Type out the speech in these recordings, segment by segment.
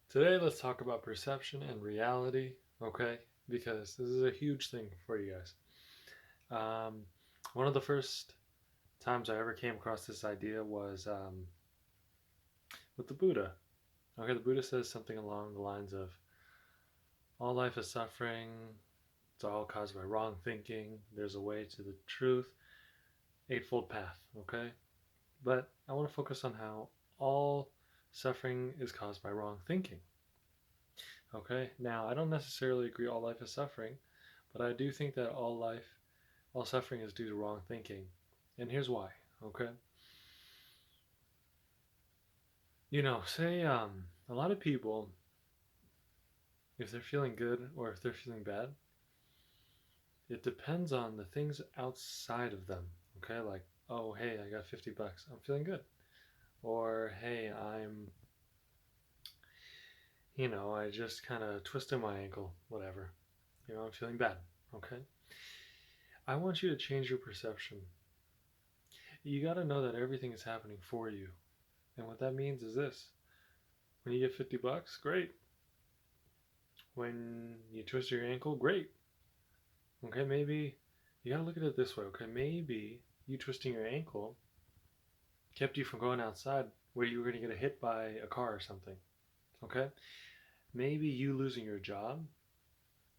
Today, let's talk about perception and reality, okay? Because this is a huge thing for you guys. Um, One of the first times I ever came across this idea was with the Buddha. Okay, the Buddha says something along the lines of all life is suffering, it's all caused by wrong thinking, there's a way to the truth, Eightfold Path, okay? But I want to focus on how all suffering is caused by wrong thinking. Okay, now I don't necessarily agree all life is suffering, but I do think that all suffering is due to wrong thinking. And here's why, okay? Say a lot of people, if they're feeling good or if they're feeling bad, it depends on the things outside of them, okay? Like, oh, hey, I got 50 bucks. I'm feeling good. Or, hey, I just kind of twisted my ankle, whatever. I'm feeling bad, okay? I want you to change your perception. You got to know that everything is happening for you. And what that means is this: when you get 50 bucks, great. When you twist your ankle, great. Okay, maybe you got to look at it this way. Okay, maybe you twisting your ankle kept you from going outside where you were going to get hit by a car or something. Okay, maybe you losing your job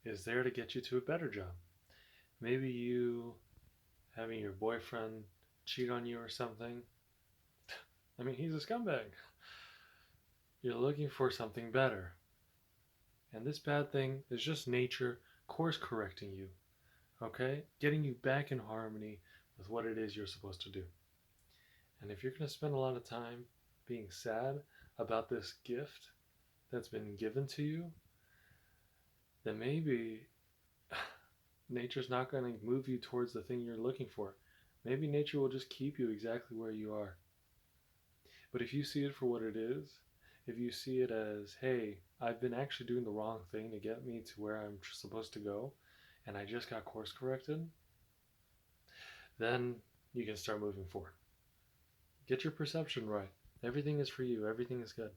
is there to get you to a better job. Maybe you having your boyfriend cheat on you or something. I mean, he's a scumbag. You're looking for something better. And this bad thing is just nature course correcting you, okay? Getting you back in harmony with what it is you're supposed to do. And if you're going to spend a lot of time being sad about this gift that's been given to you, then maybe nature's not going to move you towards the thing you're looking for. Maybe nature will just keep you exactly where you are. But if you see it for what it is, if you see it as, hey, I've been actually doing the wrong thing to get me to where I'm supposed to go, and I just got course corrected, then you can start moving forward. Get your perception right. Everything is for you, everything is good.